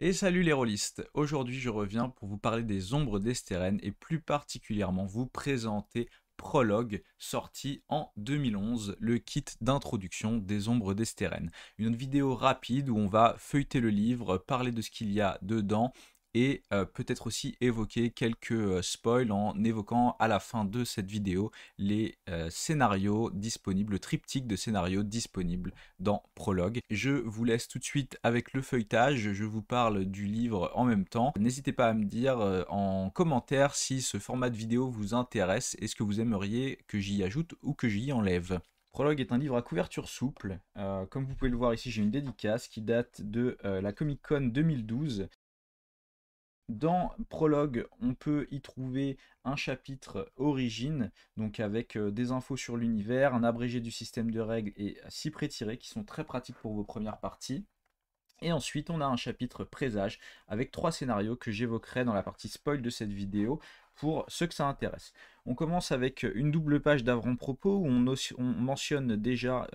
Et salut les rôlistes, aujourd'hui je reviens pour vous parler des ombres d'Estérène et plus particulièrement vous présenter Prologue, sorti en 2011, le kit d'introduction des ombres d'Estérène. Une vidéo rapide où on va feuilleter le livre, parler de ce qu'il y a dedans et peut-être aussi évoquer quelques spoils en évoquant à la fin de cette vidéo les scénarios disponibles, le triptyque de scénarios disponibles dans Prologue. Je vous laisse tout de suite avec le feuilletage, je vous parle du livre en même temps. N'hésitez pas à me dire en commentaire si ce format de vidéo vous intéresse et ce que vous aimeriez que j'y ajoute ou que j'y enlève. Prologue est un livre à couverture souple. Comme vous pouvez le voir ici, j'ai une dédicace qui date de la Comic Con 2012. Dans Prologue, on peut y trouver un chapitre origine, donc avec des infos sur l'univers, un abrégé du système de règles et 6 pré-tirés qui sont très pratiques pour vos premières parties. Et ensuite, on a un chapitre présage avec 3 scénarios que j'évoquerai dans la partie spoil de cette vidéo pour ceux que ça intéresse. On commence avec une double page d'avant-propos où on mentionne déjà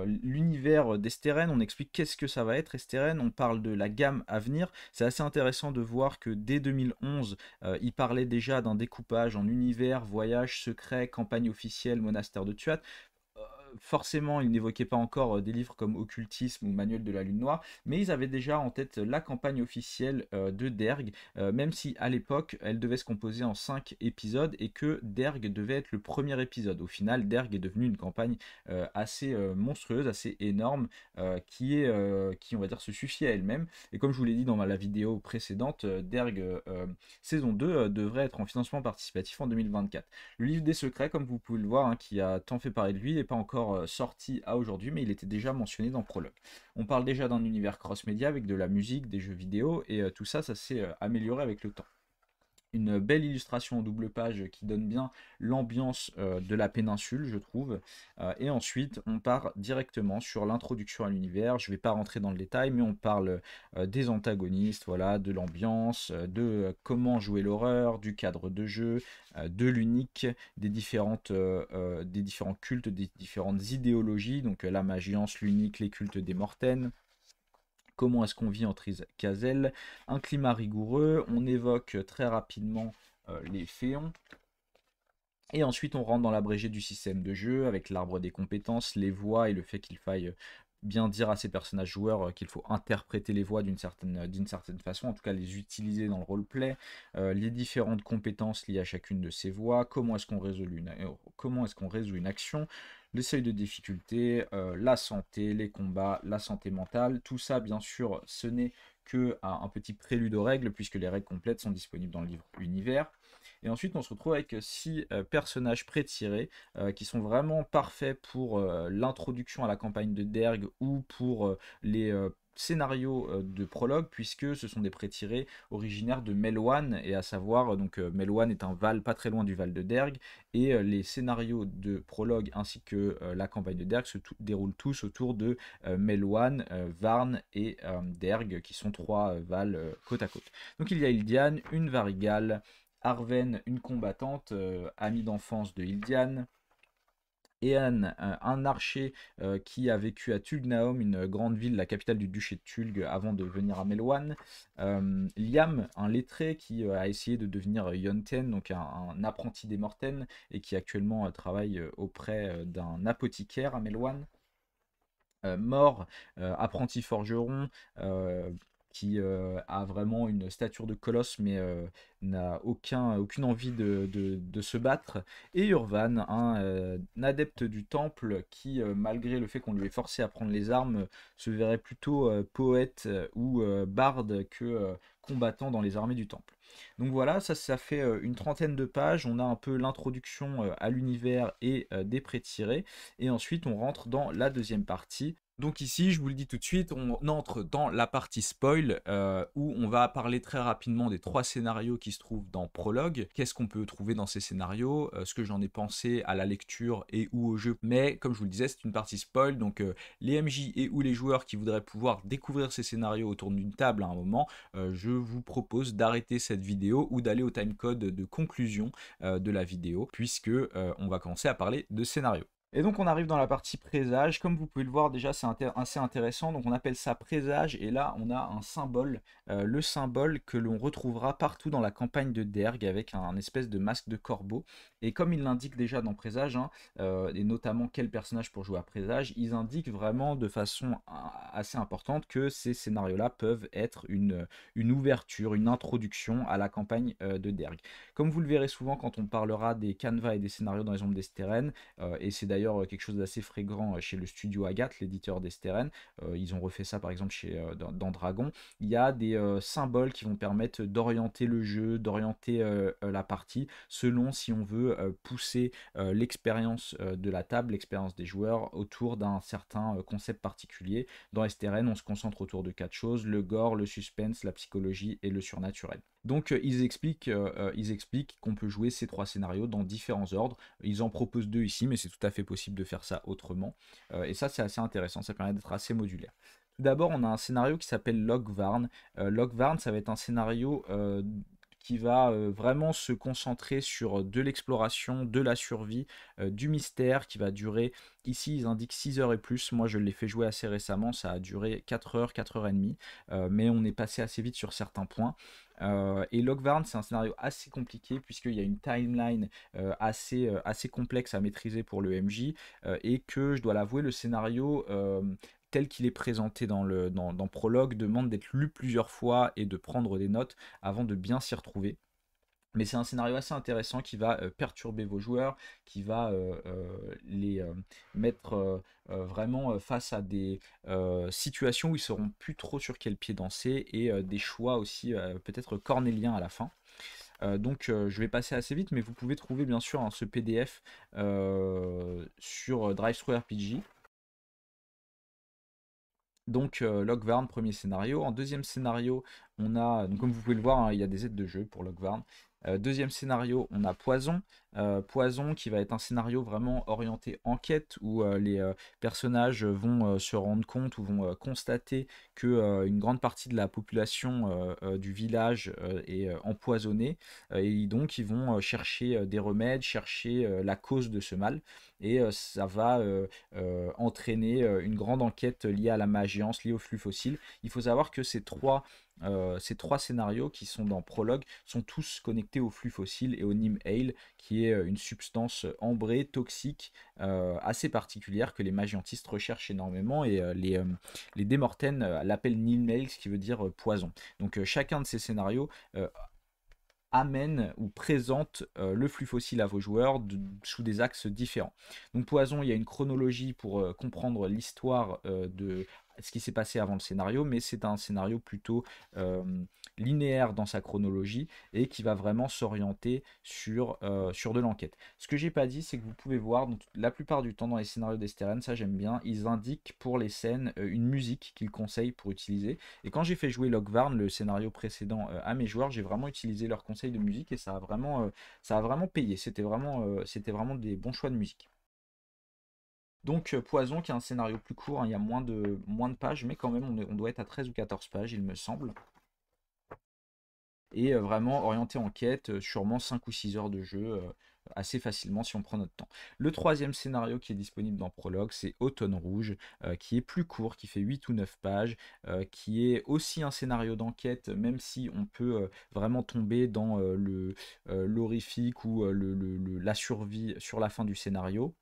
l'univers d'Estérène, on explique qu'est-ce que ça va être Estérène, on parle de la gamme à venir. C'est assez intéressant de voir que dès 2011, il parlait déjà d'un découpage en univers, voyage, secret, campagne officielle, monastère de Tuat. Forcément, ils n'évoquaient pas encore des livres comme Occultisme ou Manuel de la Lune Noire, mais ils avaient déjà en tête la campagne officielle de Derg, même si à l'époque, elle devait se composer en 5 épisodes et que Derg devait être le premier épisode. Au final, Derg est devenu une campagne assez monstrueuse, assez énorme, qui, on va dire, se suffit à elle-même. Et comme je vous l'ai dit dans la vidéo précédente, Derg saison 2 devrait être en financement participatif en 2024. Le livre des secrets, comme vous pouvez le voir, hein, qui a tant fait parler de lui, n'est pas encore sorti à aujourd'hui, mais il était déjà mentionné dans Prologue. On parle déjà d'un univers cross-média avec de la musique, des jeux vidéo, et tout ça, ça s'est amélioré avec le temps. Une belle illustration en double page qui donne bien l'ambiance de la péninsule, je trouve. Et ensuite, on part directement sur l'introduction à l'univers. Je ne vais pas rentrer dans le détail, mais on parle des antagonistes, voilà, de l'ambiance, de comment jouer l'horreur, du cadre de jeu, de l'unique, des différents cultes, des différentes idéologies, donc la magiance, l'unique, les cultes des Mortaines. Comment est-ce qu'on vit en Tricazel, un climat rigoureux, on évoque très rapidement les féons, et ensuite on rentre dans l'abrégé du système de jeu avec l'arbre des compétences, les voix et le fait qu'il faille bien dire à ces personnages joueurs qu'il faut interpréter les voix d'une certaine façon, en tout cas les utiliser dans le roleplay, les différentes compétences liées à chacune de ces voix, comment est-ce qu'on résout une action, les seuils de difficulté, la santé, les combats, la santé mentale, tout ça bien sûr ce n'est que un petit prélude aux règles puisque les règles complètes sont disponibles dans le livre Univers. Et ensuite, on se retrouve avec 6 personnages pré-tirés qui sont vraiment parfaits pour l'introduction à la campagne de Derg ou pour les scénarios de prologue, puisque ce sont des pré-tirés originaires de Melwan, et à savoir, donc Melwan est un val pas très loin du val de Derg, et les scénarios de prologue ainsi que la campagne de Derg se déroulent tous autour de Melwan, Varn et Derg, qui sont 3 vals côte à côte. Donc il y a Ildiane, une Varigale, Arven, une combattante, amie d'enfance de Hildiane. Ean, un archer qui a vécu à Tulgnaum, une grande ville, la capitale du duché de Tulg, avant de venir à Melwan. Liam, un lettré qui a essayé de devenir Yonten, donc un apprenti des Morten, et qui actuellement travaille auprès d'un apothicaire à Melwan. Mort, apprenti forgeron, qui a vraiment une stature de colosse, mais n'a aucune envie de se battre. Et Urvan, un adepte du temple, qui, malgré le fait qu'on lui ait forcé à prendre les armes, se verrait plutôt poète ou barde que combattant dans les armées du temple. Donc voilà, ça fait une trentaine de pages. On a un peu l'introduction à l'univers et des pré-tirés. Et ensuite, on rentre dans la deuxième partie. Donc ici, je vous le dis tout de suite, on entre dans la partie spoil où on va parler très rapidement des 3 scénarios qui se trouvent dans Prologue. Qu'est-ce qu'on peut trouver dans ces scénarios, ce que j'en ai pensé à la lecture et ou au jeu. Mais comme je vous le disais, c'est une partie spoil, donc les MJ et ou les joueurs qui voudraient pouvoir découvrir ces scénarios autour d'une table à un moment, je vous propose d'arrêter cette vidéo ou d'aller au timecode de conclusion de la vidéo, puisque on va commencer à parler de scénario. Et donc on arrive dans la partie présage. Comme vous pouvez le voir déjà, c'est assez intéressant. Donc on appelle ça présage et là on a un symbole, le symbole que l'on retrouvera partout dans la campagne de Derg avec un espèce de masque de corbeau. Et comme il l'indique déjà dans présage, hein, et notamment quel personnage pour jouer à présage, ils indiquent vraiment de façon assez importante que ces scénarios-là peuvent être une ouverture, une introduction à la campagne de Derg. Comme vous le verrez souvent quand on parlera des canevas et des scénarios dans les ombres d'Esteren, et c'est d'ailleurs quelque chose d'assez fréquent chez le studio Agathe, l'éditeur d'Esteren. Ils ont refait ça par exemple dans Dragon. Il y a des symboles qui vont permettre d'orienter le jeu, d'orienter la partie, selon si on veut pousser l'expérience de la table, l'expérience des joueurs autour d'un certain concept particulier. Dans Esteren, on se concentre autour de 4 choses: le gore, le suspense, la psychologie et le surnaturel. Donc ils expliquent qu'on peut jouer ces 3 scénarios dans différents ordres. Ils en proposent 2 ici, mais c'est tout à fait possible de faire ça autrement. Et ça, c'est assez intéressant, ça permet d'être assez modulaire. Tout d'abord, on a un scénario qui s'appelle Logvarn. Logvarn, ça va être un scénario qui va vraiment se concentrer sur de l'exploration, de la survie, du mystère, qui va durer, ici ils indiquent 6 heures et plus. Moi je l'ai fait jouer assez récemment, ça a duré 4 heures, 4 heures et demie, mais on est passé assez vite sur certains points. Et Logvarn, c'est un scénario assez compliqué puisqu'il y a une timeline assez complexe à maîtriser pour le MJ, et que je dois l'avouer, le scénario tel qu'il est présenté dans Prologue demande d'être lu plusieurs fois et de prendre des notes avant de bien s'y retrouver. Mais c'est un scénario assez intéressant qui va perturber vos joueurs, qui va les mettre vraiment face à des situations où ils ne sauront plus trop sur quel pied danser, et des choix aussi peut-être cornéliens à la fin. Donc je vais passer assez vite, mais vous pouvez trouver bien sûr, hein, ce PDF sur DriveThruRPG. Donc Logvarn, premier scénario. En deuxième scénario, on a, donc comme vous pouvez le voir, hein, il y a des aides de jeu pour Logvarn. Deuxième scénario, on a Poison. Poison qui va être un scénario vraiment orienté enquête, où les personnages vont se rendre compte ou vont constater que une grande partie de la population du village est empoisonnée, et donc ils vont chercher des remèdes, chercher la cause de ce mal, et ça va entraîner une grande enquête liée à la magiance, liée au flux fossile. Il faut savoir que ces trois scénarios qui sont dans Prologue sont tous connectés au flux fossile et au Neem Ale, qui est une substance ambrée, toxique, assez particulière, que les magiantistes recherchent énormément, et les Démortaines l'appellent Neem Ale, ce qui veut dire poison. Donc chacun de ces scénarios amène ou présente le flux fossile à vos joueurs sous des axes différents. Donc Poison, il y a une chronologie pour comprendre l'histoire de ce qui s'est passé avant le scénario, mais c'est un scénario plutôt linéaire dans sa chronologie, et qui va vraiment s'orienter sur de l'enquête. Ce que j'ai pas dit, c'est que vous pouvez voir, donc, la plupart du temps dans les scénarios d'Esteren, ça j'aime bien, ils indiquent pour les scènes une musique qu'ils conseillent pour utiliser. Et quand j'ai fait jouer Logvarn, le scénario précédent, à mes joueurs, j'ai vraiment utilisé leurs conseils de musique, et ça a vraiment payé. C'était vraiment des bons choix de musique. Donc Poison, qui est un scénario plus court, hein, il y a moins de pages, mais quand même on doit être à 13 ou 14 pages, il me semble. Et vraiment orienté enquête, sûrement 5 ou 6 heures de jeu, assez facilement si on prend notre temps. Le troisième scénario qui est disponible dans Prologue, c'est Automne Rouge, qui est plus court, qui fait 8 ou 9 pages, qui est aussi un scénario d'enquête, même si on peut vraiment tomber dans l'horrifique ou la survie sur la fin du scénario.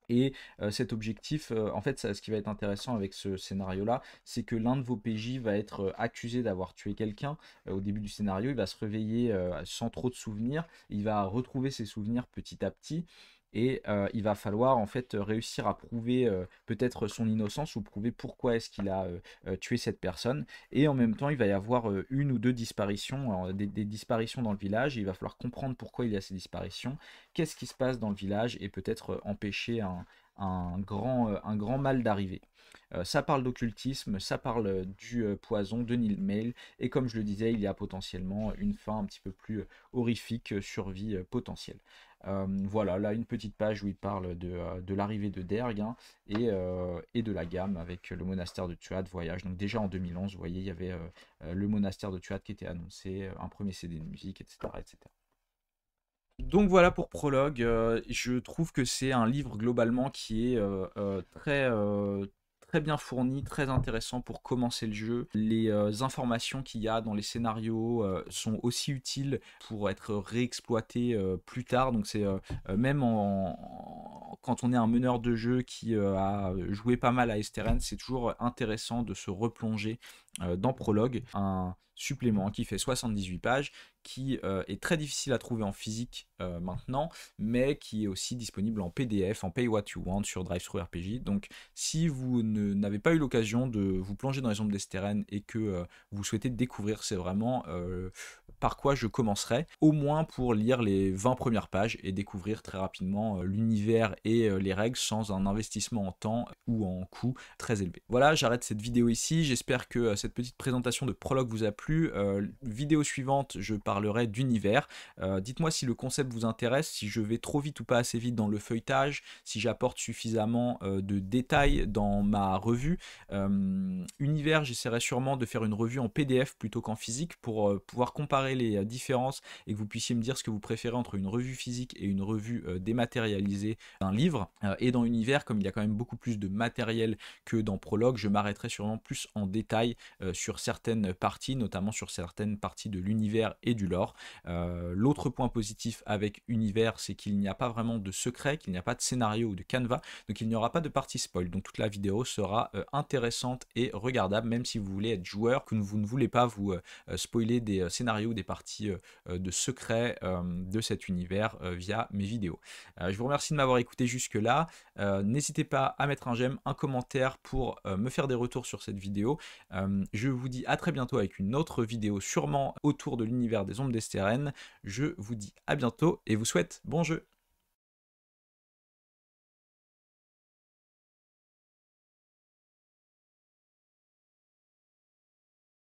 Et cet objectif, en fait, ce qui va être intéressant avec ce scénario-là, c'est que l'un de vos PJ va être accusé d'avoir tué quelqu'un au début du scénario. Il va se réveiller sans trop de souvenirs. Il va retrouver ses souvenirs petit à petit. Et il va falloir en fait réussir à prouver peut-être son innocence, ou prouver pourquoi est-ce qu'il a tué cette personne. Et en même temps, il va y avoir une ou deux disparitions, des disparitions dans le village. Et il va falloir comprendre pourquoi il y a ces disparitions, qu'est-ce qui se passe dans le village, et peut-être empêcher un grand mal d'arriver. Ça parle d'occultisme, ça parle du poison de Neem Ale, et comme je le disais, il y a potentiellement une fin un petit peu plus horrifique, survie potentielle. Voilà, là une petite page où il parle de l'arrivée de Derg, hein, et de la gamme avec le monastère de Tuatha Voyage. Donc déjà en 2011, vous voyez, il y avait le monastère de Tuatha qui était annoncé, un premier CD de musique, etc., etc. Donc voilà pour Prologue, je trouve que c'est un livre globalement qui est, très bien fourni, très intéressant pour commencer le jeu. Les, informations qu'il y a dans les scénarios, sont aussi utiles pour être réexploitées, plus tard. Donc c'est, même quand on est un meneur de jeu qui, a joué pas mal à Esteren, c'est toujours intéressant de se replonger, dans Prologue. Un supplément qui fait 78 pages, qui est très difficile à trouver en physique maintenant, mais qui est aussi disponible en PDF, en Pay What You Want sur DriveThruRPG. Donc si vous n'avez pas eu l'occasion de vous plonger dans les ombres d'Esteren et que vous souhaitez découvrir, c'est vraiment par quoi je commencerai, au moins pour lire les 20 premières pages et découvrir très rapidement l'univers et les règles sans un investissement en temps ou en coût très élevé. Voilà, j'arrête cette vidéo ici, j'espère que cette petite présentation de Prologue vous a plu. Vidéo suivante, je parlerai d'univers. Dites-moi si le concept vous intéresse, si je vais trop vite ou pas assez vite dans le feuilletage, si j'apporte suffisamment de détails dans ma revue. Univers, j'essaierai sûrement de faire une revue en PDF plutôt qu'en physique pour pouvoir comparer les différences et que vous puissiez me dire ce que vous préférez entre une revue physique et une revue dématérialisée d'un livre. Et dans Univers, comme il y a quand même beaucoup plus de matériel que dans Prologue, je m'arrêterai sûrement plus en détail sur certaines parties, notamment sur certaines parties de l'univers et du lore. L'autre point positif avec Univers, c'est qu'il n'y a pas vraiment de secret, qu'il n'y a pas de scénario ou de canevas, donc il n'y aura pas de partie spoil. Donc toute la vidéo sera intéressante et regardable, même si vous voulez être joueur, que vous ne voulez pas vous spoiler des scénarios ou des parties de secret de cet univers via mes vidéos. Je vous remercie de m'avoir écouté jusque-là. N'hésitez pas à mettre un j'aime, un commentaire pour me faire des retours sur cette vidéo. Je vous dis à très bientôt avec une autre vidéo sûrement autour de l'univers des ombres d'Esteren. Je vous dis à bientôt et vous souhaite bon jeu.